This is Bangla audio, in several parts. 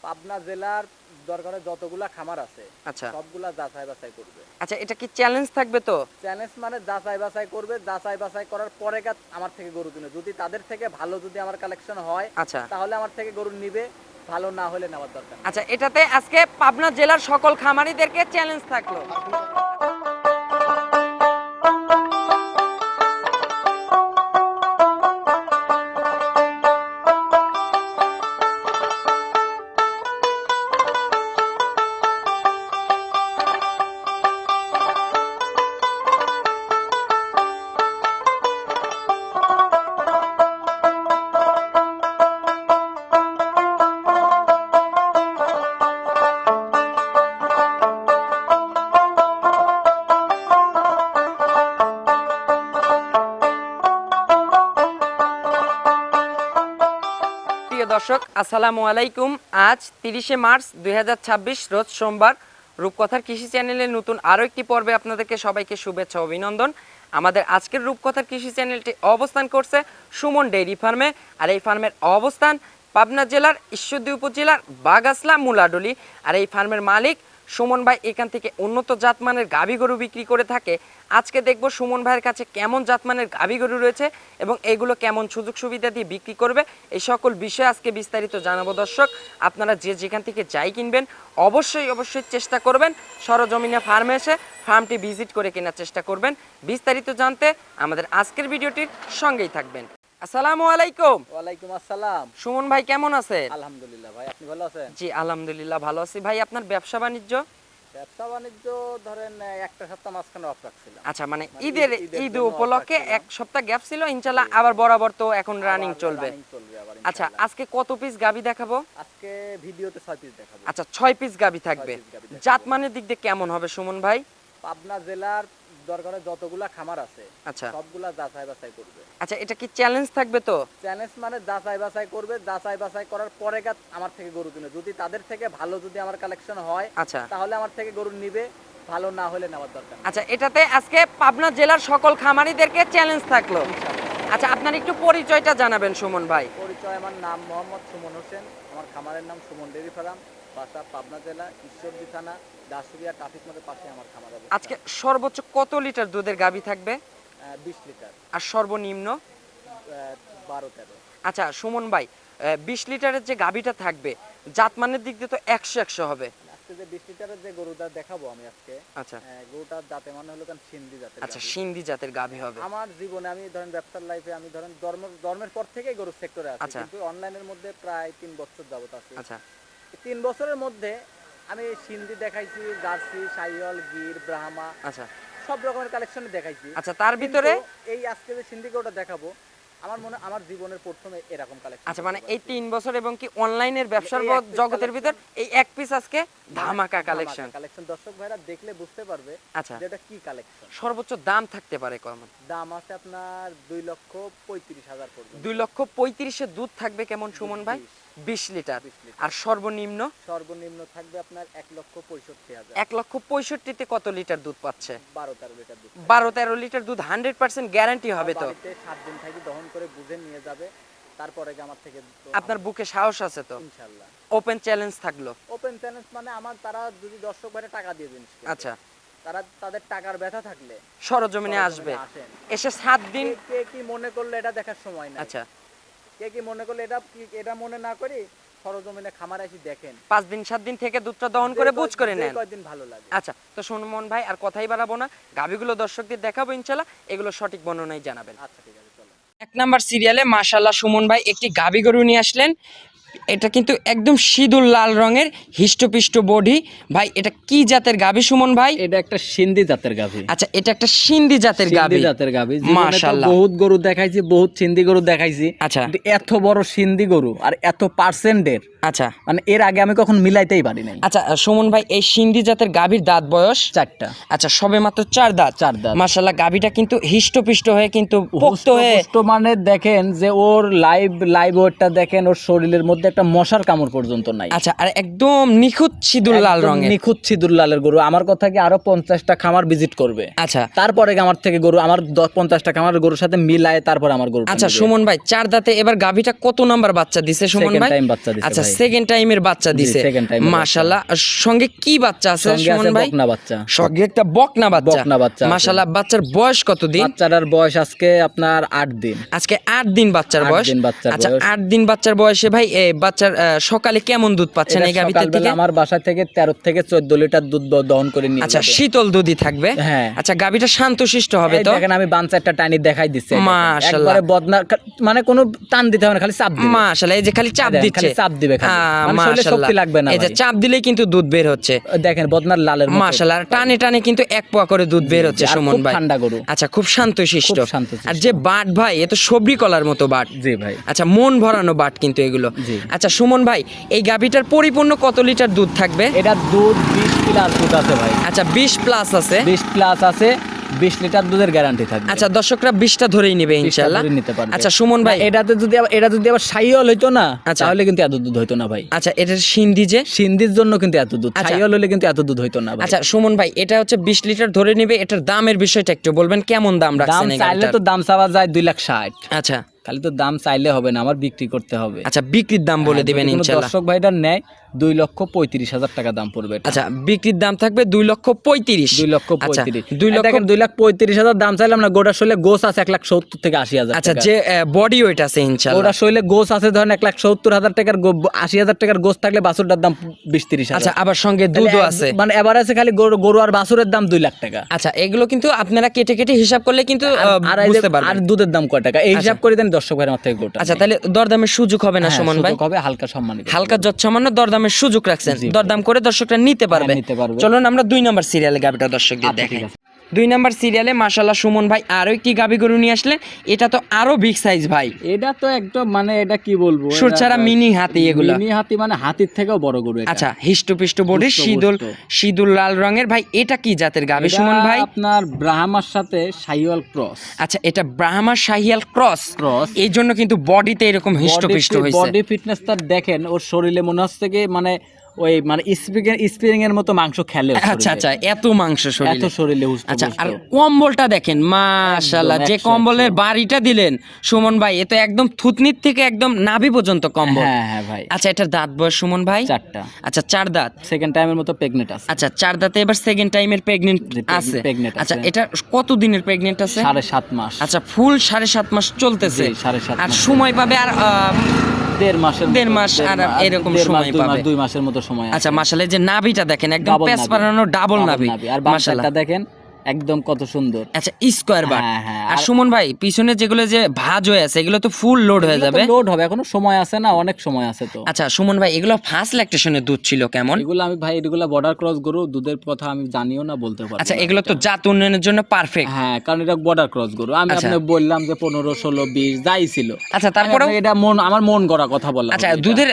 পাবনা জেলার দরকারে যতগুলা খামার আছে আচ্ছা সবগুলা যাচাই বাছাই করবে। আচ্ছা, এটা কি চ্যালেঞ্জ থাকবে তো? চ্যালেঞ্জ মানে যাচাই বাছাই করবে, যাচাই বাছাই করার পরে আমার থেকে গরু কিনে, যদি তাদের থেকে ভালো যদি আমার কালেকশন হয় আচ্ছা তাহলে আমার থেকে গরু নিবে, ভালো না হলে নেওয়ার দরকার নেই। আচ্ছা, এটাতে আজকে পাবনা জেলার সকল খামারিদেরকে চ্যালেঞ্জ থাকলো। প্রিয় দর্শক, আসসালামু আলাইকুম। আজ 30শে মার্চ 2026 রোজ সোমবার। রূপকথার কৃষি চ্যানেলের নতুন আরও একটি পর্বে আপনাদেরকে সবাইকে শুভেচ্ছা ও অভিনন্দন। আমাদের আজকের রূপকথার কৃষি চ্যানেলটি অবস্থান করছে সুমন ডেইরি ফার্মে, আর এই ফার্মের অবস্থান পাবনা জেলার ঈশ্বরদী উপজেলার বাগাসলা মুলাডলি। আর এই ফার্মের মালিক সুমন ভাই এখান থেকে উন্নত জাতমানের গাভী গরু বিক্রি করে থাকে। আজকে দেখব সুমন ভাইয়ের কাছে কেমন জাতমানের গাভী গরু রয়েছে এবং এগুলো কেমন সুযোগ সুবিধা দিয়ে বিক্রি করবে, এই সকল বিষয়ে আজকে বিস্তারিত জানাবো। দর্শক, আপনারা যে যেখান থেকে যাই কিনবেন অবশ্যই চেষ্টা করবেন সরজমিনে ফার্মে এসে ফার্মটি ভিজিট করে কেনার চেষ্টা করবেন। বিস্তারিত জানতে আমাদের আজকের ভিডিওটির সঙ্গেই থাকবেন। আসসালামু আলাইকুম। ওয়ালাইকুম আসসালাম। সুমন ভাই কেমন আছেন? আলহামদুলিল্লাহ ভাই, আপনি ভালো আছেন? জি আলহামদুলিল্লাহ ভালো আছি। ভাই, আপনার ব্যবসা বাণিজ্য? ব্যবসা বাণিজ্য ধরেন একটা সপ্তাহ মাঝখানে অফ রাখছিলাম। আচ্ছা, মানে মানে ঈদ জন্য off উপলক্ষে রাখছিলাম। এক সপ্তাহ গ্যাপ ছিল, ইনশাআল্লাহ আবার বরাবর তো এখন রানিং আবার চলবে। running চলবে আবার আচ্ছা, ইনশাআল্লাহ। আজকে কত পিস গাবি দেখাবো? আজকে ভিডিওতে 6 পিস দেখাবো। আচ্ছা, 6 পিস গাবি থাকবে। 6 পিস গাভী দেখাবো। জাতমানের দিক দিয়ে কেমন হবে সুমন ভাই? পাবনা জেলার দরকারে যতগুলা খামার আছে আচ্ছা সবগুলা যাচাই বাছাই করবে। আচ্ছা, এটা কি চ্যালেঞ্জ থাকবে তো? চ্যালেঞ্জ মানে যাচাই বাছাই করবে, যাচাই বাছাই করার পরে আমার থেকে গরু কিনে, যদি তাদের থেকে ভালো যদি আমার কালেকশন হয় আচ্ছা তাহলে আমার থেকে গরু নিবে, ভালো না হলে নেওয়ার দরকার নেই। আচ্ছা, এটাতে আজকে পাবনা জেলার সকল খামারিদেরকে চ্যালেঞ্জ থাকলো। ইনশাআল্লাহ। আচ্ছা, আপনার একটু পরিচয়টা জানাবেন সুমন ভাই। পরিচয়, আমার নাম মোহাম্মদ সুমন হোসেন, আমার খামারের নাম সুমন ডেইরি ফার্ম, বাসা পাবনা জেলা ঈশ্বরদী থানা দাসুরিয়া ট্রাফিক মোড়ের পাশে আমার খামার অবস্থান। আজকে সর্বোচ্চ কত লিটার দুধের গাবি থাকবে? 20 লিটার, আর সর্বনিম্ন? 12-13। আচ্ছা সুমন ভাই, 20 লিটারের যে গাবিটা থাকবে জাতমানের দিক দিয়ে তো 100 হবে। আজকে যে 20 লিটারের যে গরুটা দেখাবো আমি আজকে, আচ্ছা গরুটার জাতে মানে হলো কারণ সিন্ধি জাতের আচ্ছা, গাভী। সিন্ধি জাতের গাবি হবে। আমার জীবনে আমি ধরেন ব্যবসার লাইফে আমি ধরেন ধর্মের পর থেকেই গরুর সেক্টরে আছি, আচ্ছা। কিন্তু অনলাইনের মধ্যে প্রায় 3 বছর যাবত আছি। আচ্ছা 3 বছরের মধ্যে আমি সিন্ধি দেখাইছি, জার্সি, সাইওয়াল, গির, ব্রাহ্মা, আচ্ছা সব রকমের কালেকশন দেখাইছি। আচ্ছা, তার ভিতরে কিন্তু এই আজকে যে সিন্ধি গরুটা দেখাবো, আমার মনে আমার জীবনের প্রথমে এরকম কালেকশন। আচ্ছা, মানে এই 3 বছর এবং কি অনলাইনের ব্যবসার এই এক piece জগতের ভিতর collection, এই এক পিস আজকে ধামাকা কালেকশন। দর্শক ভাইরা দেখলে বুঝতে পারবে আচ্ছা, যে এটা কি কালেকশন। সর্বোচ্চ দাম থাকতে পারে কেমন? দাম আছে আপনার 2,35,000 পর্যন্ত। 2,35,000 দুধ থাকবে কেমন সুমন ভাই? 20 লিটার। 20 লিটার। আর সর্বনিম্ন? সর্বনিম্ন থাকবে আপনার 1,65,000। 1,65,000 কত লিটার দুধ পাচ্ছে? 12-13 লিটার দুধ। 12-13 লিটার দুধ 100% গ্যারান্টি হবে তো? বাড়িতে 7 দিন থাকি দহন করে বুঝে নিয়ে যাবে, তারপরে আমার থেকে আপনার বুকে সাহস আছে তো? ইনশাআল্লাহ। ওপেন চ্যালেঞ্জ থাকলো। ওপেন চ্যালেঞ্জ মানে আমার, তারা যদি দর্শক ভাইরা টাকা দিয়ে দিন, আচ্ছা, তারা তাদের টাকার ব্যথা থাকলে সরজমিনে আসবে, আসেন। এসে 7 দিন। কে কি মনে করলে এটা দেখার সময় নাই। আচ্ছা, কে কি মনে করলে এটা মনে না করি সরজমিনে খামার এসে দেখেন, 5 দিন 7 দিন থেকে দুধটা দহন করে বুঝ করে নেন। কয়দিন ভালো লাগে। আচ্ছা, তো সুমন ভাই আর কথাই বাড়াবো না, গাভিগুলো দর্শকদের দেখাবো ইনশাআল্লাহ, এগুলো সঠিক বর্ণনাই জানাবেন। আচ্ছা ঠিক আছে, চলো। 1 নাম্বার সিরিয়ালে মাশাআল্লাহ সুমন ভাই একটি গাভি গরু নিয়ে আসলেন। এটা কিন্তু একদম সিঁদুর লাল রঙের হিষ্টপিষ্ট বডি। ভাই, এটা কি জাতের গাভি সুমন ভাই? এটা একটা সিন্ধি জাতের গাভী। আচ্ছা, এটা একটা সিন্ধি জাতের গাভি। সিন্ধি জাতের গাভী। জীবনে তো মাশাআল্লাহ। বহুত গরু দেখাইছি, বহুত সিন্ধি গরু দেখাইছি। আচ্ছা। কিন্তু এত বড় সিন্ধি গরু আর এত পার্সেন্টের, আচ্ছা মানে এর আগে আমি কখন মিলাইতেই পারি নাই। আচ্ছা সুমন ভাই, এই সিন্ধি জাতের গাভীর দাঁত বয়স? 4টা। আচ্ছা, সবে মাত্র 4 দাঁত। 4 দাঁত। মাশাআল্লাহ, গাভীটা কিন্তু হিষ্টপিষ্ট হয়ে কিন্তু পোক্ত হয়ে, পুষ্ট মানে দেখেন যে ওর লাইভ ওয়েটটা দেখেন, ওর শরীরের মধ্যে একটা মশার কামড় পর্যন্ত নাই। আচ্ছা, আর একদম নিখুঁত সিঁদুর লাল একদম রঙের। নিখুঁত সিঁদুর লালের গরু। আমার কথা কি আরো 50টা খামার ভিজিট করবে, আচ্ছা তারপরে আমার থেকে গরু, আমার 50টা খামারের গরুর সাথে মিলায় তারপর আমার গরু। আচ্ছা সুমন ভাই, 4 দাঁতে এবার গাভীটা কত নাম্বার বাচ্চা দিছে সুমন ভাই? টাইম বাচ্চা দিছে আচ্ছা ভাই। সেকেন্ড টাইমের বাচ্চা দিছে, second time এর মাশাআল্লাহ। সঙ্গে কি বাচ্চা আছে সঙ্গে সুমন আছে ভাই? বকনা বাচ্চা। সঙ্গে একটা বকনা বাচ্চা। বকনা বাচ্চা আছে। মাশাআল্লাহ। বাচ্চার বয়স কত দিন? বাচ্চাটার বয়স আজকে আপনার 8 দিন। আজকে 8 দিন বাচ্চার 8 বয়স। দিন বাচ্চার আচ্ছা বয়স। 8 দিন বাচ্চার বয়সে ভাই বাচ্চার সকালে কেমন দুধ পাচ্ছেন এই এটা গাভীতে সকালবেলা থেকে? আমার বাসা থেকে 13 থেকে 14 লিটার দুধ দহন করে নিয়ে আচ্ছা যাবে। শীতল দুধই থাকবে। হ্যাঁ। আচ্ছা গাভীটা শান্তশিষ্ট হবে এই তো? দেখেন আমি বাঞ্চা একটা টানি দেখাই দিচ্ছি, মাশাআল্লাহ। একবারে বদনা, মানে কোনো টান দিতে হবে না, খালি চাপ দিবে। মাশাআল্লাহ, এই যে খালি চাপ দেখেন, দিচ্ছে। খালি চাপ দিবে খালি। মানে শরীরে মাশাআল্লাহ। শক্তি লাগবে না এই যে ভাই। চাপ দিলেই কিন্তু দুধ বের হচ্ছে। দেখেন বদনার লালের মতো। মাশাআল্লাহ, টানে টানে কিন্তু 1 পোয়া করে দুধ বের হচ্ছে আর সুমন খুব ভাই। ঠান্ডা গরু। আচ্ছা খুব শান্তশিষ্ট। খুব শান্তশিষ্ট। আর যে বাট ভাই, এ তো সবরি কলার মতো বাট। জি ভাই। আচ্ছা মন ভরানো বাট কিন্তু এগুলো। জি। আচ্ছা সুমন ভাই, এই গাভীটার পরিপূর্ণ কত লিটার দুধ থাকবে? এটা দুধ 20 প্লাস দুধ আছে ভাই। আচ্ছা 20 প্লাস আছে। 20 প্লাস আছে, 20 লিটার দুধের গ্যারান্টি থাকবে। আচ্ছা দর্শকরা 20টা ধরেই নেবে 20টা ইনশাআল্লাহ। ধরে নিতে পারবে। আচ্ছা সুমন ভাই, এটা যদি আবার সাইওয়াল হইতো না, আচ্ছা। তাহলে কিন্তু এত দুধ হইতো না ভাই। আচ্ছা এটার সিন্ধি যে। সিন্ধির জন্য কিন্তু এত দুধ, আচ্ছা। সাইওয়াল হলে কিন্তু এত দুধ হইতো না ভাই। আচ্ছা সুমন ভাই, এটা হচ্ছে 20 লিটার ধরে নেবে, এটার দামের বিষয়টা একটু বলবেন, কেমন দাম দাম রাখছেন এই চাইলে গাভীটার? তো দাম চাওয়া যায় 2,60,000। আচ্ছা খালি তো দাম চাইলে হবে না, আমার বিক্রি করতে হবে। আচ্ছা বিক্রির দাম বলে দিবেন যদি কোনো ইনশাআল্লাহ। দর্শক ভাইটার নেয় 2,35,000 টাকা দাম পড়বে এটা। আচ্ছা বিক্রির দাম থাকবে 2,35,000। 2,35,000। আচ্ছা 2,35,000। দেখেন 2,35,000 দাম চাইলাম না, গোটা শৈলে গোস আছে 1,70,000 থেকে 80,000 আচ্ছা টাকা। যে বডি ওয়েট আছে ইনশাআল্লাহ। গোটা শৈলে গোস আছে ধরেন 1,70,000 টাকার, 80,000 টাকার গোস থাকলে বাছুরটার দাম 20-30,000। আচ্ছা আবার সঙ্গে দুধও আছে। মানে এবার আছে খালি গরু আর বাছুরের দাম 2 লাখ টাকা। আচ্ছা এগুলো কিন্তু আপনারা কেটে কেটে হিসাব করলে কিন্তু আর এই যে- বুঝতে আর পারবেন। দুধের দাম কয় টাকা এই হিসাব করে দেন দর্শক ভাইয়ের আমার থেকে গোটা। আচ্ছা তাহলে দরদামের সুযোগ হবে না সুমন ভাই? হবে হালকা সম্মানিত। হালকা যৎসামান্য দরদামের সুযোগ রাখছেন, জি। দরদাম করে দর্শকরা নিতে পারবে। নিতে পারবে। চলুন আমরা 2 নম্বর সিরিয়ালে গাবিটা দর্শকদের আচ্ছা, দেখাই। ঠিক আছে। 2 নম্বর সিরিয়ালে মাশাআল্লাহ সুমন ভাই আরো একটি গাবি গরু নিয়ে আসলেন। এটা তো আরো বিগ সাইজ ভাই। এটা তো একদম মানে এটা কি বলবো, সুরছাড়া মিনি হাতি এগুলো। মিনি হাতি মানে হাতির থেকেও বড় গরু এটা। আচ্ছা হিষ্টপিষ্ট বডি, হিষ্টপুষ্ট। শীদুল লাল রঙের ভাই। এটা কি জাতের গাবি এটা সুমন ভাই? আপনার ব্রাহ্মার সাথে সাইওয়াল ক্রস। আচ্ছা এটা ব্রাহ্মা শাহিয়াল ক্রস। এই জন্য কিন্তু বডিতে এরকম হিষ্টপিষ্ট হয়েছে। বডি ফিটনেস তার দেখেন, ওর শরীরে মনে হচ্ছে কি মানে ওই মানে স্প্রিং এর মতো মাংস খেলে ওর আচ্ছা শরীরে। আচ্ছা এত মাংস শরীরে। এত শরীরে হুষ্ট আচ্ছা পুষ্ট। আর কম্বলটা দেখেন মাশাআল্লাহ, একদম যে 100 কম্বলের বাড়িটা দিলেন সুমন ভাই, এ তো একদম থুতনির থেকে একদম নাভি পর্যন্ত কম্বল। হ্যাঁ হ্যাঁ ভাই। আচ্ছা এটার দাঁত বয়স সুমন ভাই? 4টা। আচ্ছা 4 দাঁত। সেকেন্ড টাইমের মতো প্রেগনেন্ট আছে। আচ্ছা 4 দাঁতে এবার সেকেন্ড টাইমের প্রেগনেন্ট জি, আছে। pregnant আচ্ছা আছে। এটা কত দিনের প্রেগনেন্ট আছে? 7.5 মাস। আচ্ছা ফুল 7.5 মাস চলতেছে। জি, 7.5 আর মাস। সময় পাবে আর 1.5 মাসের মতো, 1.5 মাস আর এরকম 1.5 মাস, সময় 2 মাস, পাবে। 2 মাসের মতো সময় আছে। আচ্ছা মাশাআল্লাহ, যে নাভিটা দেখেন একদম Double প্যাচ নাভি। পারানো ডাবল নাভি। আর মাশাআল্লাহ। বাচ্চাটা দেখেন একদম কত সুন্দর। আচ্ছা স্কোয়ার বার। হ্যাঁ, হ্যাঁ, আর আর- সুমন ভাই পিছনে যেগুলো যে ভাঁজ হয়ে আছে এগুলো তো ফুল লোড হয়ে যাবে। লোড হবে, এখনো সময় আছে না, অনেক সময় আছে তো। আচ্ছা সুমন ভাই এগুলো ফার্স্ট ল্যাকটেশনের দুধ ছিল কেমন? এগুলো আমি ভাই এগুলো বর্ডার ক্রস গরু, দুধের কথা আমি জানিও না, বলতে পারবো আচ্ছা না। এগুলো তো জাত উন্নয়নের জন্য পারফেক্ট। হ্যাঁ কারণ এটা বর্ডার ক্রস গরু। আমি আচ্ছা। আপনাকে বললাম যে 15, 16, 20 যাই ছিল। আচ্ছা তারপরেও আমি আপনাকে এটা আমার মন গড়া কথা বললাম। আচ্ছা দুধের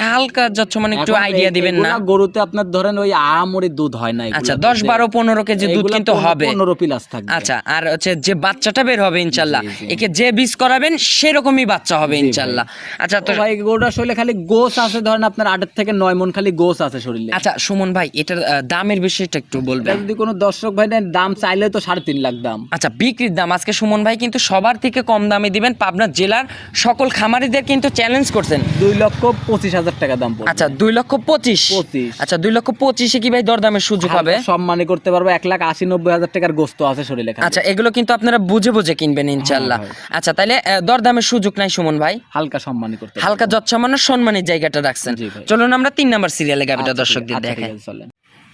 হালকা যৎসমান একটু আইডিয়া দিবেন না? গরুতে আপনার ধরেন ওই আহামরি দুধ হয় না। আচ্ছা 10, 12, 15 কেজি দুধ কিন্তু হবে। 15 প্লাস থাকবে। আচ্ছা আর হচ্ছে যে বাচ্চাটা বের হবে ইনশাআল্লাহ, জি, জি। একে যে বীজ করাবেন সেরকমই বাচ্চা হবে ইনশাআল্লাহ। আচ্ছা তো তো ভাই গরুটা শরীরে খালি গোস আছে ধরেন আপনার 8 থেকে 9 মণ খালি গোস আছে শরীরে। আচ্ছা সুমন ভাই এটার দামের বিষয়টা একটু এটা বলবেন। যদি কোনো দর্শক ভাই নেন, দাম চাইলে তো 3.5 লাখ দাম। আচ্ছা বিক্রির দাম আজকে সুমন ভাই কিন্তু সবার থেকে কম দামে দিবেন। পাবনা জেলার সকল খামারিদের কিন্তু চ্যালেঞ্জ করছেন। 2,25,000 টাকা দাম পড়বে। আচ্ছা 2,25,000। 25 আচ্ছা 2,25,000 কি ভাই দরদামের সুযোগ হবে? সম্মানী করতে পারবো। 1,80,90,000 টাকার গোস্ত আছে শরীরে খালি। আচ্ছা এগুলো কিন্তু আপনারা বুঝে বুঝে কিনবেন ইনশাআল্লাহ। হ্যাঁ, আচ্ছা তাহলে দরদামের সুযোগ নাই সুমন ভাই? হালকা সম্মানী করতে পারবো। হালকা যৎসামান্য সম্মানের জায়গাটা রাখছেন। জি ভাই। চলুন আমরা 3 নাম্বার সিরিয়ালে গাবিটা আচ্ছা, দর্শকদের আচ্ছা, ঠিক দেখাই। আছে, চলেন।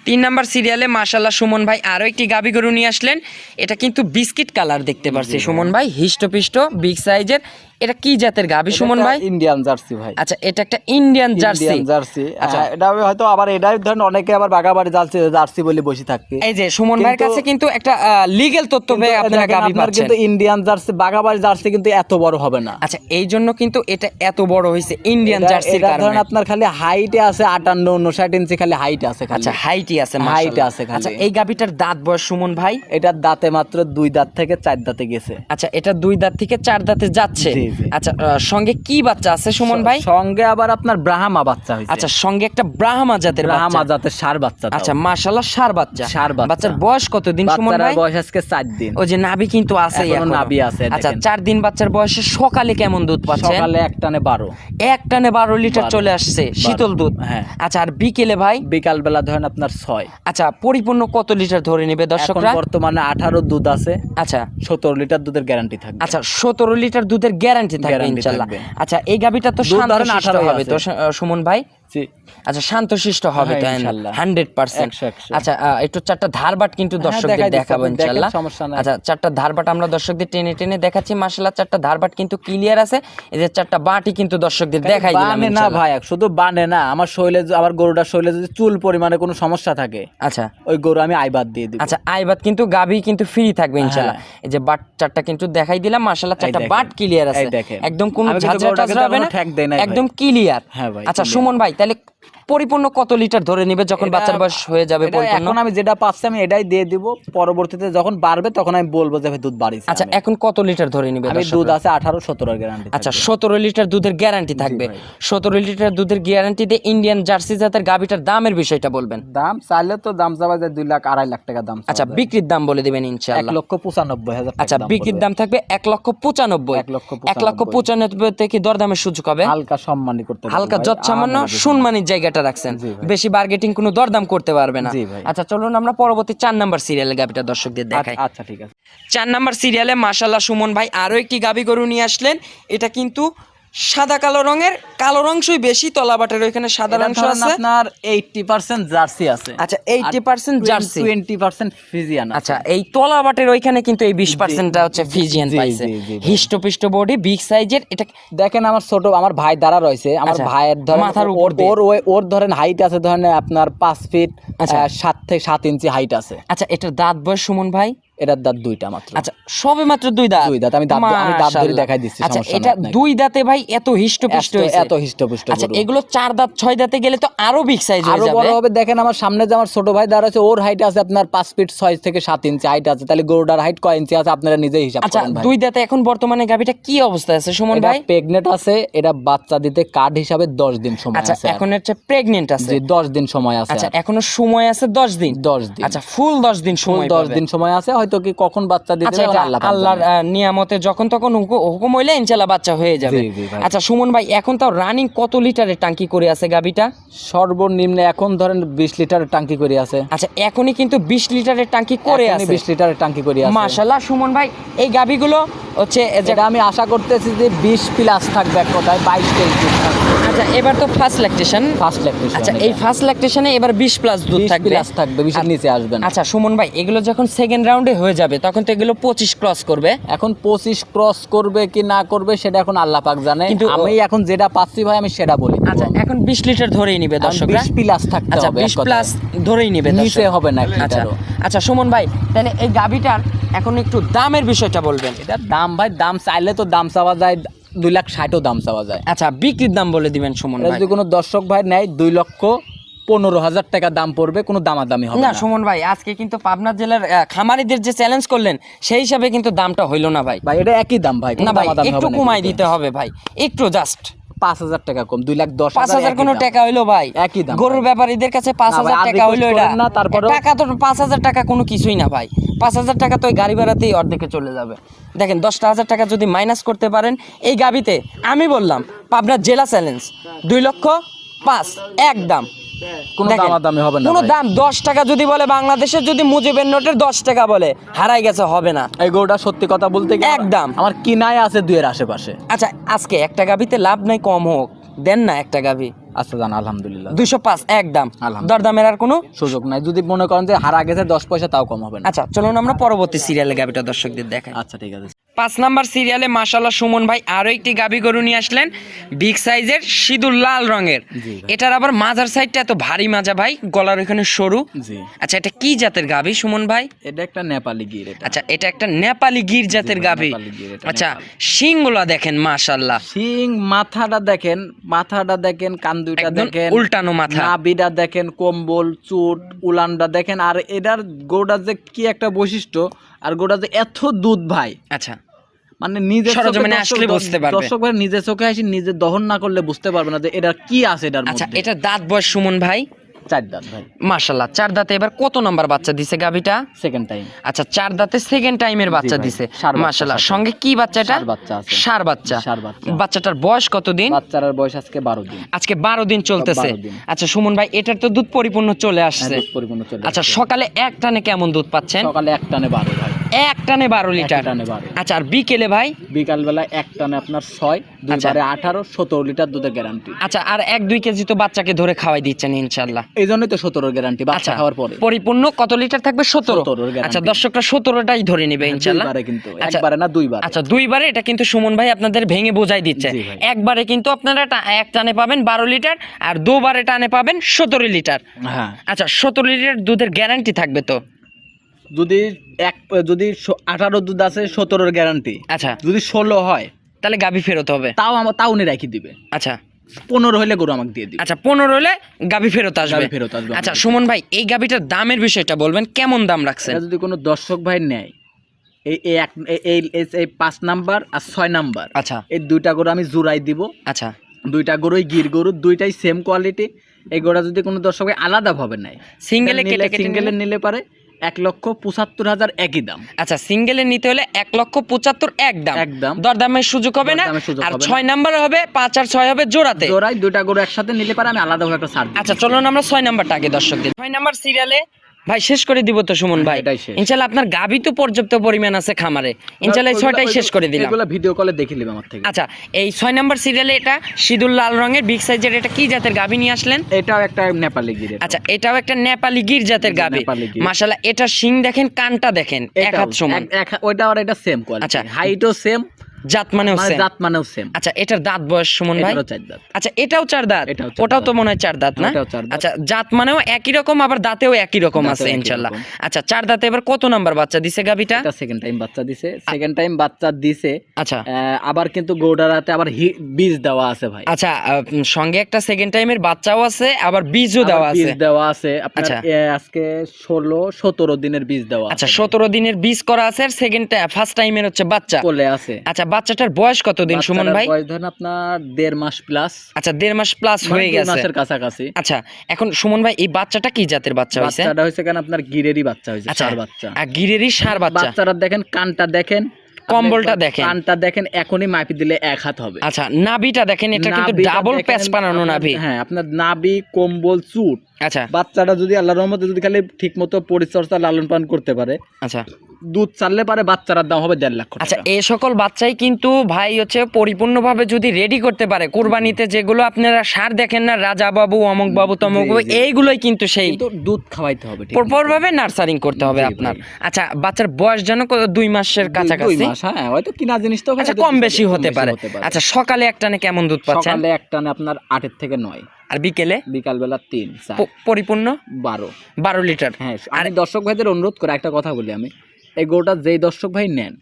3 নাম্বার সিরিয়ালে মাশাআল্লাহ সুমন ভাই আরো একটি গাবি গরু নিয়ে আসলেন। এটা কিন্তু বিস্কিট কালার দেখতে পারছি সুমন ভাই, হিষ্টপিষ্ট বিগ সাইজের। এটা কি জাতের গাবি সুমন ভাই? ইন্ডিয়ান জার্সি ভাই। আচ্ছা এটা একটা ইন্ডিয়ান জার্সি। Indian jersey. আচ্ছা। এটা হয়তো আবার এটাই ধরেন অনেকে আবার বাগাবাড়ি জার্সি বলে বসে থাকবে। এই যে সুমন ভাইয়ের কাছে কিন্তু একটা লিগ্যাল তথ্য পেয়ে আপনারা দেখেন, গাবি আপনার পাচ্ছেন। কিন্তু ইন্ডিয়ান জার্সি, বাগাবাড়ি জার্সি কিন্তু এত বড় হবে না। আচ্ছা এই জন্য কিন্তু এটা এত বড় হয়েছে ইন্ডিয়ান জার্সির এটা কারণে। ধরেন আপনার খালি হাইটে আছে 58-59 ইঞ্চি খালি হাইট আছে খালি। আচ্ছা হাইটই আছে Height মাশাআল্লাহ। আছে খালি। আচ্ছা এই গাবিটার দাঁত বয়স সুমন ভাই? এটার দাঁতে মাত্র 2 দাঁত থেকে 4 দাঁতে গেছে। আচ্ছা এটা 2 দাঁত থেকে 4 দাঁতে যাচ্ছে। জি, জি। আচ্ছা সঙ্গে কি বাচ্চা আছে সুমন ভাই? সঙ্গে আবার আপনার ব্রাহ্মা বাচ্চা হয়েছে। আচ্ছা সঙ্গে একটা ব্রাহ্মা জাতের ব্রাহ্মা বাচ্চা। জাতের ষাঁড় বাচ্চা। আচ্ছা মাশাআল্লাহ ষাঁড় বাচ্চা। ষাঁড় বাচ্চা। বাচ্চার বয়স কতদিন সুমন বাচ্চার ভাই? বয়স আজকে 4 দিন। ওই যে নাভি কিন্তু আছে, এখনো নাভি আছে, আচ্ছা দেখেন। 4 দিন বাচ্চার বয়সে সকালে কেমন দুধ পাচ্ছেন? সকালে এক টানে 12। এক টানে 12 লিটার 12 চলে আসছে শীতল দুধ। হ্যাঁ। আচ্ছা আর বিকেলে ভাই? বিকাল বেলা ধরেন আপনার 6। আচ্ছা পরিপূর্ণ কত লিটার ধরে নেবে এখন দর্শকরা? বর্তমানে 18 দুধ আছে। আচ্ছা 17 লিটার দুধের গ্যারান্টি থাকবে। আচ্ছা 17 লিটার দুধের গ্যারান্টি থাকবে Guarantee ইনশাআল্লাহ। থাকবে। আচ্ছা এই গাবিটা তো দুধ ধরেন শান্তশিষ্ট 18 হবে তো সুমন ভাই? জি। আচ্ছা শান্তশিষ্ট হবে হ্যাঁ, তো ইনশাআল্লাহ। 100%। 100 আচ্ছা একটু চারটা ধারবাট কিন্তু দর্শকদের দেখাই দিচ্ছি, দেখাবো আপনি দেখেন, ইনশাআল্লাহ। সমস্যা নাই। আচ্ছা চারটা ধারবাট আমরা দর্শকদের টেনে টেনে দেখাচ্ছি। মাশাআল্লাহ চারটা ধারবাট কিন্তু ক্লিয়ার আছে। এই যে চারটা বাটি কিন্তু দর্শকদের দেখাই দিলাম বানে না ইনশাআল্লাহ। ভাই, শুধু বানে না, আমার শরীরে আমার গরুটার শরীরে যদি চুল পরিমাণে কোনো সমস্যা থাকে, আচ্ছা ওই গরু আমি আইবাদ দিয়ে দিব। আচ্ছা আইবাদ কিন্তু গাবি কিন্তু ফ্রি থাকবে ইনশাআল্লাহ। এই যে বাট চারটা কিন্তু দেখাই দিলাম মাশাআল্লাহ, চারটা দেখেন, বাট ক্লিয়ার আছে এই দেখেন। একদম কোনো আমি কিন্তু ঝাঁঝরা গরুটাকে টাঝরা হবে তেমন না, ঠ্যাক দেই নাই ভাই। একদম ক্লিয়ার। হ্যাঁ ভাই, আচ্ছা clear। সুমন ভাই তাহলে পরিপূর্ণ কত লিটার ধরে নেবে যখন এটা- বাচ্চার বয়স হয়ে যাবে এটা পরিপূর্ণ? এখন আমি যেটা পাচ্ছি আমি এটাই দিয়ে দিব, পরবর্তীতে যখন বাড়বে তখন আমি বলবো যে ভাই দুধ বাড়িছে। আচ্ছা এখন কত লিটার ধরে নিবে আমি দর্শকরা? দুধ আছে 18-17 এর গ্যারান্টি। আচ্ছা 17 লিটার দুধের গ্যারান্টি থাকবে। ভাই। 17 লিটার দুধের গ্যারান্টি দিয়ে ইন্ডিয়ান জার্সি জাতের গাবিটার দামের বিষয়টা বলবেন। দাম চাইলে তো দাম চাওয়া যায় 2 লাখ 2.5 লাখ টাকা দাম। আচ্ছা বিক্রির দাম বলে দিবেন ইনশাআল্লাহ। 1,95,000 টাকা। আচ্ছা বিক্রির দাম থাকবে 1,95,000। 1,95,000 থেকে দরদামের সুযোগ হবে। হালকা সম্মানী করতে পারবো হালকা ভাই, যত সামান্য আহামরি কিছু না। সম্মানির জায়গাটা রাখছেন, জি ভাই। বেশি বার্গেটিং কোনো দরদাম করতে পারবে না। জি ভাই। আচ্ছা চলুন আমরা পরবর্তী 4 নাম্বার সিরিয়ালে গাবিটা দর্শকদের দেখাই। আচ্ছা ঠিক আছে। 4 নাম্বার সিরিয়ালে মাশাআল্লাহ সুমন ভাই আরো একটি গাবি গরু নিয়ে আসলেন। এটা কিন্তু সাদা কালো রঙের, কালো অংশই বেশি, তলাবাটের ওইখানে সাদা এটা অংশ ধরেন আছে। আপনার 80% জার্সি আছে। আচ্ছা 80% জার্সি, 20% ফ্রিজিয়ান আছে। আচ্ছা এই তলাবাটের ওইখানে কিন্তু এই 20%টা হচ্ছে ফিজিয়ান জি, পাইছে। জি, জি, ভাই। হিষ্টপিষ্ট বডি, বিগ সাইজের। এটা দেখেন আমার ছোট আমার ভাই দ্বারা রয়েছে, আমার আচ্ছা, ভাইয়ের ধরেন মাথার উপর দিয়ে। ওর ধরেন হাইট আছে ধরেন আপনার 5 ফিট আচ্ছা। 7 থেকে 7 ইঞ্চি হাইট আছে। আচ্ছা এটার দাঁত বয়স সুমন ভাই? এটার দাঁত 2টা মাত্র। আচ্ছা সবে মাত্র 2 দাঁত। 2 দাঁত, আমি দাঁত ধরে মাশাআল্লাহ। দেখাই দিচ্ছি, আচ্ছা সমস্যা এটা নাই আপনাকে। 2 দাঁতে ভাই এত হিষ্টপিষ্ট হয়েছে। এত হিষ্টপুষ্ট আচ্ছা গরু। এগুলো 4 দাঁত 6 দাঁতে গেলে তো আরো বিগ সাইজ হয়ে আরো যাবে। বড় হবে। দেখেন আমার সামনে যে আমার ছোট ভাই দাঁড়া আছে, ওর হাইট আছে আপনার 5 ফিট 6 থেকে 7 ইঞ্চি হাইট আছে। তাহলে গরুটার হাইট কয় ইঞ্চি আছে আপনারা নিজেই হিসাব আচ্ছা করেন ভাই। 2 দাঁতে এখন বর্তমানে গাবিটা কি অবস্থায় আছে সুমন এটা ভাই? প্রেগনেন্ট আছে, এটা বাচ্চা দিতে কার্ড হিসাবে 10 দিন সময় আচ্ছা আছে। এখন হচ্ছে প্রেগন্যান্ট আছে। জি 10 দিন সময় আছে। আচ্ছা এখনো সময় আছে 10 দিন। 10 দিন। আচ্ছা ফুল 10 দিন ফুল সময় 10 পাবে। দিন সময় আছে, হয়তো কি কখন বাচ্চা দিতে আচ্ছা পারে এটা আল্লাহ পাক আল্লাহর জানে। নিয়ামতে যখন তখন হুকুম হইলে ইনশাআল্লাহ বাচ্চা হয়ে যাবে। জি, জি ভাই। আচ্ছা সুমন ভাই এখন তাও রানিং কত লিটারের টাঙ্কি করে আছে গাবিটা? সর্বনিম্ন এখন ধরেন 20 লিটারের টাঙ্কি করে আছে। আচ্ছা এখনই কিন্তু 20 লিটারের টাঙ্কি করে এখনই আছে। 20 লিটারের টাঙ্কি করে আছে। মাশাআল্লাহ সুমন ভাই এই গাবিগুলো হচ্ছে যেটা আমি আশা করতেছি যে 20 প্লাস থাকবে, এক কথায় 22-23 দিন থাকবে। আচ্ছা এবার তো ফার্স্ট ল্যাকটেশন। First lactation. আচ্ছা এই ফার্স্ট ল্যাকটেশনে এবার 20 প্লাস দুধ 20 থাকবে। প্লাস থাকবে, 20 এর নিচে আসবে না। আচ্ছা সুমন ভাই এগুলো যখন সেকেন্ড রাউন্ডে হয়ে যাবে তখন তো এগুলো 25 ক্রস করবে। এখন 25 ক্রস করবে কি না করবে সেটা এখন আল্লাহ পাক জানে, কিন্তু আমি এখন যেটা পাচ্ছি ভাই আমি সেটা বলি। আচ্ছা এখন 20 লিটার ধরেই নিবে দর্শকরা। 20 প্লাস থাকতে আচ্ছা হবে, 20 প্লাস ধরেই নিবে দর্শক। নিচে হবে না আচ্ছা লিটারও। আচ্ছা সুমন ভাই তাহলে এই গাবিটার এখন একটু দামের বিষয়টা বলবেন। এটার দাম ভাই, দাম চাইলে তো দাম চাওয়া যায় 2,60,000 দাম চাওয়া যায়। আচ্ছা বিক্রির দাম বলে দিবেন সুমন এটা ভাই। যদি কোনো দর্শক ভাই নেয় 2,15,000 টাকা দাম পড়বে, কোনো দামাদামি হবে না না। সুমন ভাই আজকে কিন্তু পাবনা জেলার খামারিদের যে চ্যালেঞ্জ করলেন সেই হিসাবে কিন্তু দামটা হইলো না ভাই। ভাই এটা একই দাম ভাই, কোনো না ভাই দামাদামি একটু হবে না কমাই কিন্তু। দিতে হবে ভাই, একটু জাস্ট 5,000 টাকা কম, 2,10,000 5,000 কোনো টাকা হইলো ভাই? একই দাম গরুর ভাই। ব্যাপারীদের কাছে 5,000 না ভাই, আর টাকা হইলো request এটা করেন না, তারপরেও- টাকা তো 5,000 টাকা কোনো কিছুই না ভাই। 5,000 টাকা তো ওই গাড়ি ভাড়াতেই অর্ধেকে চলে যাবে। দেখেন 10,000 টাকা যদি মাইনাস করতে পারেন এই গাবিতে, আমি বললাম পাবনার জেলা চ্যালেঞ্জ 2,05,000 একদম। কোনো দেখেন, দামাদামি হবে না কোনো ভাই। দাম 10 টাকা যদি বলে বাংলাদেশের, যদি মুজিবের নোটের 10 টাকা বলে হারাই গেছে, হবে না এই গরুটা সত্যি কথা বলতে কি একদম। আমার কিনায় আছে 2 এর আশেপাশে। আচ্ছা আজকে একটা গাবিতে লাভ নাই, কম হোক দেন না একটা গাবি। আচ্ছা জান আলহামদুলিল্লাহ 205 একদম। আলহামদুলিল্লাহ। দরদামের আর কোনো সুযোগ নাই, যদি মনে করেন যে হারা গেছে 10 পয়সা তাও কম হবে না। আচ্ছা চলুন আমরা পরবর্তী সিরিয়ালে গাবিটা দর্শকদের দেখাই। আচ্ছা ঠিক আছে। 5 নাম্বার সিরিয়ালে মাশাআল্লাহ সুমন ভাই আরো একটি গাবি গরু নিয়ে আসলেন, বিগ সাইজের সিঁদুর লাল রঙের। জি ভাই। এটার আবার মাজার সাইডটা এত ভারী মাজা ভাই, গলার ওখানে সরু। জি আচ্ছা এটা কি জাতের গাবি সুমন ভাই? এটা একটা নেপালি গির। এটা আচ্ছা এটা একটা নেপালি গির জাতের ভাই, গাবি। নেপালি গির, এটা আচ্ছা নেপালি। শিংগুলা দেখেন মাশাআল্লাহ, শিং, মাথাটা দেখেন, কান দুইটা একদম দেখেন, উল্টানো মাথা। নাভিটা দেখেন, কম্বল চুট উলানটা দেখেন। আর এটার গরুটার যে কি একটা বৈশিষ্ট্য, আর গরুটা যে এত দুধ ভাই, আচ্ছা মানে নিজে সরজমিনে আসলে বুঝতে পারবে। দর্শক ভাই নিজে চোখে আসি নিজে দহন না করলে বুঝতে পারবে না যে এটা কি আছে এটার আচ্ছা, মধ্যে। এটা দাঁত বয়স সুমন ভাই 4 দাঁত ভাই, মাশাআল্লাহ 4 দাঁতে এবার কত নাম্বার বাচ্চা দিছে গাবিটা? Second time. আচ্ছা 4 দাঁতে সেকেন্ড টাইমের বাচ্চা ভাই, দিছে ষাঁড় বাচ্চা মাশাআল্লাহ। সাথে। সঙ্গে কি বাচ্চা এটা? ষাঁড় বাচ্চা আছে। ষাঁড় বাচ্চা। ষাঁড় বাচ্চা। বাচ্চাটার বয়স কত দিন? বাচ্চার বয়স আজকে 12 দিন। আজকে 12 দিন চলতেছে। 12 দিন। আচ্ছা সুমন ভাই, এটার তো দুধ পরিপূর্ণ চলে হ্যাঁ, আসছে। দুধ পরিপূর্ণ চলে আচ্ছা আসছে। সকালে এক টানে কেমন দুধ পাচ্ছেন? সকালে এক টানে 12 ভাই, এক টানে 12 লিটার। এক টানে 12। আচ্ছা আর বিকেলে ভাই? বিকাল বেলা এক টানে আপনার 6, দুই আচ্ছা। বারে 18, 17 লিটার দুধের গ্যারান্টি। আচ্ছা আর 1-2 কেজি তো বাচ্চাকে ধরে খাওয়াই দিচ্ছেন ইনশাআল্লাহ। এই জন্যই তো 17 গ্যারান্টি বাচ্চা আচ্ছা খাওয়ার পরে। পরিপূর্ণ কত লিটার থাকবে? 17। 17 guarantee। আচ্ছা দর্শকরা 17টাই ধরে নেবে ইনশাআল্লাহ। দুইবারে কিন্তু, আচ্ছা, একবারে না দুইবার। আচ্ছা দুইবারে এটা কিন্তু সুমন ভাই আপনাদের ভেঙে বোঝাই দিচ্ছে। জি ভাই। একবারে কিন্তু আপনারা এক টানে পাবেন 12 লিটার আর দুবারে টানে পাবেন 17 লিটার। হ্যাঁ, আচ্ছা 17 লিটার দুধের গ্যারান্টি থাকবে তো? যদি 18 দুধ আছে 17 গ্যারান্টি। আচ্ছা যদি 16 হয় তাহলে গাভী ফেরত হবে। তাও উনি রাখি দিবে। আচ্ছা 15 হলে গরু আমাকে দিয়ে দিবে। আচ্ছা 15 হলে গাভী ফেরত আসবে। গাভী ফেরত আসবে আচ্ছা আমাদের। সুমন ভাই, এই গাভীটার দামের বিষয়টা বলবেন, কেমন দাম রাখছেন? এটা যদি কোনো দর্শক ভাই নেয়, এই 5 নাম্বার আর 6 নাম্বার, আচ্ছা এই দুইটা গরু আমি জোড়াই দিব। আচ্ছা দুইটা গরুই গির গরু, দুইটাই সেম কোয়ালিটি। এই গরুটা যদি কোনো দর্শক ভাই আলাদা ভাবে নেয়, সিঙ্গেলে কেটে কেটে সিঙ্গেলে নিলে? নিলে পারে 1,75,000 একই দাম। আচ্ছা সিঙ্গেলে নিতে হলে 1,75,000 একদম। একদম। দরদামের সুযোগ হবে না। দরদামের সুযোগ আর হবে না। 6 নাম্বারে হবে 5 আর 6 হবে জোড়াতে। জোড়াই দুইটা গরু একসাথে নিলে পারে আমি আলাদা ভাবে একটা ছাড় দিই। আচ্ছা চলুন আমরা 6 নাম্বারটা আগে দর্শকদের। 6 নাম্বার সিরিয়ালে ভাই শেষ করে দিব তো সুমন ভাই? এটাই শেষ। ইনশাআল্লাহ আপনার গাভী তো পর্যাপ্ত পরিমাণ আছে খামারে, ইনশাআল্লাহ এই 6টাই শেষ করে দিলাম। এগুলা ভিডিও কলে দেখে নিলাম আমার থেকে। আচ্ছা এই 6 নাম্বার সিরিয়ালে এটা সিঁদুর লাল রঙের বিগ সাইজের, এটা কি জাতের গাভী নিয়ে আসলেন? এটাও একটা নেপালি গির। আচ্ছা এটাও একটা নেপালি গির জাতের জি, গাভী। নেপালি গির। মাশাআল্লাহ এটা শিং দেখেন, কানটা দেখেন, এক হাত সমান। ওইটা আর এটা সেম কোয়ালিটি। আচ্ছা। হাইটও সেম, জাত মানেও মানে same। জাত মানেও সেম। আচ্ছা এটার দাঁত বয়স সুমন ভাই? এটারও 4 দাঁত। আচ্ছা এটাও 4 দাঁত? এটাও 4 ওটাও তো দাঁত। মনে হয় 4 দাঁত না? ওটাও 4 দাঁত। আচ্ছা জাত মানেও একই রকম, আবার দাঁতেও একই রকম দাঁতেও আছে একই ইনশাআল্লাহ। রকম। আচ্ছা 4 দাঁতে এবার কত নাম্বার বাচ্চা দিছে গাভীটা? এটা সেকেন্ড টাইম বাচ্চা দিছে। সেকেন্ড টাইম বাচ্চা দিছে। আচ্ছা আবার কিন্তু গৌডারাতে আবার বীজ দেওয়া আছে ভাই। আচ্ছা সঙ্গে একটা সেকেন্ড টাইমের বাচ্চাও আছে, আবার বীজও আবার দেওয়া বীজ আছে। দেওয়া আছে আপনার। আচ্ছা। আজকে 16-17 দিনের বীজ দেওয়া আচ্ছা আছে। 17 দিনের বীজ করা আছে, আর ফার্স্ট টাইমের হচ্ছে বাচ্চা কোলে আছে। আচ্ছা বাচ্চাটার বয়স কত দিন সুমন বাচ্চাটার ভাই? বয়স ধরেন আপনার 1.5 মাস প্লাস। আচ্ছা 1.5 মাস প্লাস হয়ে 2 গেছে। মাসের কাছাকাছি। আচ্ছা এখন সুমন ভাই এই বাচ্চাটা কি জাতের বাচ্চা হয়েছে? বাচ্চাটা হয়েছে কেন আপনার গিরেরই বাচ্চা হয়েছে, আচ্ছা ষাঁড় বাচ্চা। আর গিরেরই ষাঁড় বাচ্চা। বাচ্চাটা দেখেন, কানটা দেখেন, কম্বলটা দেখেন। কানটা দেখেন, এখনই মাপি দিলে 1 হাত হবে। আচ্ছা নাভিটা দেখেন, এটা কিন্তু নাভিটা ডাবল দেখেন, প্যাচ বানানো আপনার- নাভি। হ্যাঁ আপনার নাভি, কম্বল, চুট। আচ্ছা বাচ্চাটা যদি আল্লাহর রহমতে যদি খালি ঠিক মতো পরিচর্যা লালন পালন করতে পারে, আচ্ছা দুধ চাললে পারে বাচ্চাটার দাম হবে 1.5 লাখ আচ্ছা টাকা। এই সকল বাচ্চাই কিন্তু ভাই হচ্ছে পরিপূর্ণভাবে যদি রেডি করতে পারে কুরবানিতে, যেগুলো আপনারা সার দেখেন না, রাজা বাবু, অমুক বাবু, তমুক জি, বাবু, জি। এইগুলোই কিন্তু সেই কিন্তু দুধ খাওয়াইতে হবে ঠিক প্রপার ভাবে নার্সারিং করতে হবে জি, আপনার। ভাই। আচ্ছা বাচ্চার বয়স যেন 2 মাসের কাছাকাছি। 2 মাস, হ্যাঁ হয়তো কিনা জিনিস তো আচ্ছা কম বেশি হতে পারে। আচ্ছা সকালে একটানে কেমন দুধ পাচ্ছেন? সকালে একটানে আপনার 8 থেকে 9, আর বিকেলে বিকাল বেলা 3, 4, পরিপূর্ণ 12 লিটার। হ্যাঁ। আমি দর্শক ভাইদের অনুরোধ করে একটা কথা বলি, আমি এই গরুটা যেই দর্শক ভাই নেন,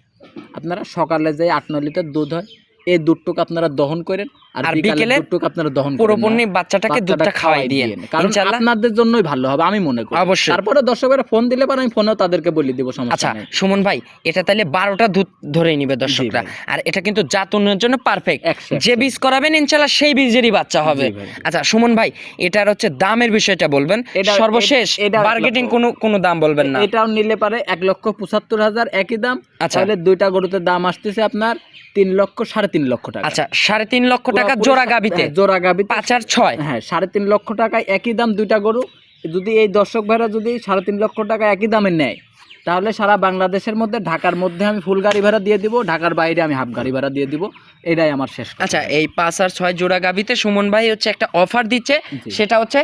আপনারা সকালে যে 8-9 লিটার দুধ হয়, এই দুধটুকু আপনারা দহন করেন, আর আর বিকালে বিকেলে দুধটুকু আপনারা দহন করেন পুরোপুরি না। বাচ্চাটাকে দুধটা খাওয়াই দিয়ে কারণ ইনশাআল্লাহ। আপনাদের জন্যই ভালো হবে আমি মনে করি। অবশ্যই। তারপরে দর্শকেরা ফোন দিলে পারে আমি ফোনেও তাদেরকে বলে দিব, সমস্যা আচ্ছা নেই। সুমন ভাই এটা তাহলে 12টা দুধ ধরে নিবে দর্শকরা। ভাই। আর এটা কিন্তু জাত উন্নয়নের জন্য পারফেক্ট। 100 যে বীজ করাবেন ইনশাআল্লাহ সেই বীজেরই বাচ্চা হবে। জি ভাই। আচ্ছা সুমন ভাই এটার হচ্ছে দামের বিষয়টা বলবেন সর্বশেষ। এটা বার্গেটিং কোনো দাম বলবেন না? এটাও নিলে পারে 1,75,000 একই দাম। আচ্ছা। তাহলে দুইটা গরুতে দাম আসতেছে আপনার 3 লক্ষ, 3.5 লক্ষ টাকা। আচ্ছা 3.5 লক্ষ টাকা পুরোপুরি জোড়া গাবিতে? হ্যাঁ, জোড়া গাবিতে 5 আর 6। হ্যাঁ 3.5 লক্ষ টাকায় একই দাম দুইটা গরু। যদি এই দর্শক ভাইরা যদি 3.5 লক্ষ টাকা একই দামে নেয়, তাহলে সারা বাংলাদেশের মধ্যে, ঢাকার মধ্যে আমি ফুল গাড়ি ভাড়া দিয়ে দিব, ঢাকার বাইরে আমি হাফ গাড়ি ভাড়া দিয়ে দিব। এটাই আমার শেষ কথা। আচ্ছা এই 5 আর 6 জোড়া গাবিতে সুমন ভাই হচ্ছে একটা অফার দিচ্ছে, জি। সেটা হচ্ছে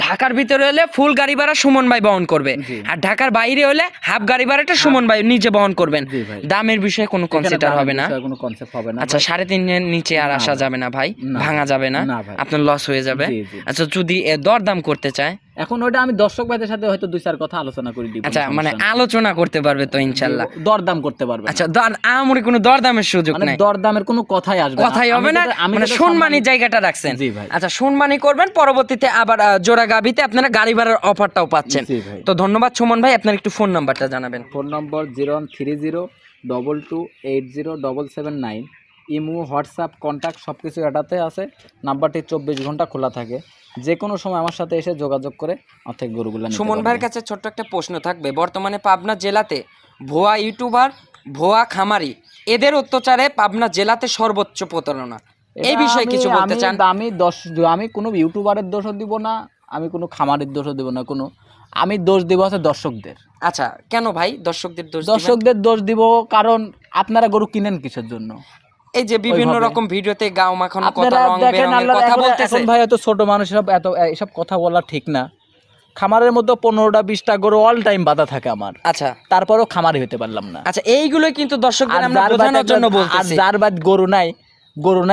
ঢাকার ভিতরে হলে ফুল গাড়ি ভাড়া সুমন ভাই বহন করবে, জি। আর ঢাকার বাইরে হলে হাফ গাড়ি ভাড়াটা সুমন ভাই নিজে বহন করবেন। জি ভাই। দামের বিষয়ে কোনো এখানে কনসিডার দামের হবে না? বিষয়ে কোনো কনসেপ্ট হবে না। আচ্ছা 3.5 এর নিচে আর না আসা ভাই। যাবে না ভাই? না ভাঙা ভাই। যাবে না? না ভাই। আপনার লস হয়ে যাবে। জি, জি। আচ্ছা যদি দরদাম করতে চায়? এখন ওইটা আমি দর্শক ভাইদের সাথে হয়তো 2-4 কথা আলোচনা করে দিব। আচ্ছা মানে আলোচনা করতে পারবে তো ইনশাআল্লাহ? দরদাম করতে পারবে না। আচ্ছা আমরি কোনো দরদামের সুযোগ মানে নাই? দরদামের কোনো কথাই আসবে না। কথাই হবে না, আমি মানে যেটা সম্মানী সম্মানিত- জায়গাটা রাখছেন। জি ভাই। আচ্ছা সম্মানী করবেন, পরবর্তীতে আবার জোড়া গাবিতে আপনারা গাড়ি ভাড়ার অফারটাও পাচ্ছেন। জি ভাই। তো ধন্যবাদ সুমন ভাই, আপনার একটু ফোন নাম্বারটা জানাবেন। ফোন নম্বর 0130 22807779। ইমো, হোয়াটসঅ্যাপ, কন্ট্যাক্ট সব কিছু এটাতে আছে। নাম্বারটি 24 ঘন্টা খোলা থাকে, যে কোনো সময় আমার সাথে এসে যোগাযোগ করে আমার থেকে গরুগুলো নিতে সুমন পারবেন। ভাইয়ের কাছে ছোট্ট একটা প্রশ্ন থাকবে, বর্তমানে পাবনা জেলাতে ভুয়া ইউটিউবার, ভুয়া খামারি এদের অত্যাচারে পাবনা জেলাতে সর্বোচ্চ প্রতারণা, এই এটা বিষয়ে কিছু বলতে চান? আমি কোনো ইউটিউবারের দোষও দিব না, আমি কোনো খামারের দোষও দিব না, আমি দোষ দিব হচ্ছে দর্শকদের। আচ্ছা, কেন ভাই দর্শকদের দোষ দিবেন? দর্শকদের দোষ দিব কারণ আপনারা গরু কিনেন কিসের জন্য? এই যে বিভিন্ন ওইভাবে। রকম ভিডিওতে গাও মাখানো কথা, আপনারা রং দেখেন বেরঙের আল্লাহ, কথা এখন বলতেছে। ভাই এত ছোট মানুষ এসব কথা বলা ঠিক না। খামারের মধ্যে 15টা 20টা গরু অল টাইম বাঁধা থাকে আমার, আচ্ছা তারপরেও খামারি হতে পারলাম না। আচ্ছা, এইগুলোই কিন্তু দর্শকদের আর আমরা বোঝানোর জন্য আর বলতেছি। যার বাদ গরু নাই,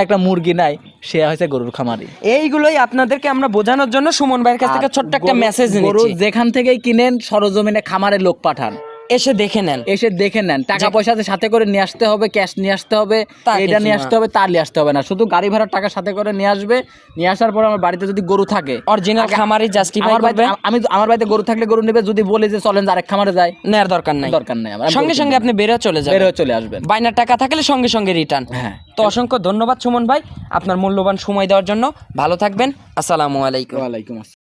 একটা মুরগি নাই, সে হয়েছে গরুর খামারি। এইগুলোই আপনাদেরকে আমরা বোঝানোর জন্য সুমন ভাইয়ের কাছ থেকে আর ছোট্ট একটা মেসেজ গরু নিচ্ছি, যেখান থেকেই কিনেন সরজমিনে খামারে লোক পাঠান, এসে দেখে নেন। এসে দেখে নেন। টাকা পয়সা সাথে করে নিয়ে আসতে হবে, ক্যাশ নিয়ে আসতে হবে, তা এটা কিছু নিয়ে না। আসতে হবে, তা নিয়ে আসতে হবে না। শুধু গাড়ি ভাড়ার টাকা সাথে করে নিয়ে আসবে। নিয়ে আসার পর আমার বাড়িতে যদি গরু থাকে, অরিজিনাল খামারি জাস্টিফাই আমার বাড়িতে করবে। আমার বাড়িতে গরু থাকলে গরু নেবে। যদি বলে যে চলেন যে আরেক খামারে যাই, নেয়ার দরকার নাই, দরকার নাই আমার, আমি সঙ্গে গরু সঙ্গে কিনবো আপনি না। বেরো চলে যাবেন, বের হয়ে চলে আসবেন। বাইনার টাকা থাকলে সঙ্গে সঙ্গে রিটার্ন। হ্যাঁ। তো অসংখ্য ধন্যবাদ সুমন ভাই আপনার মূল্যবান সময় দেওয়ার জন্য। ভালো থাকবেন, আসসালামু আলাইকুম। ওয়ালাইকুম আসসালাম।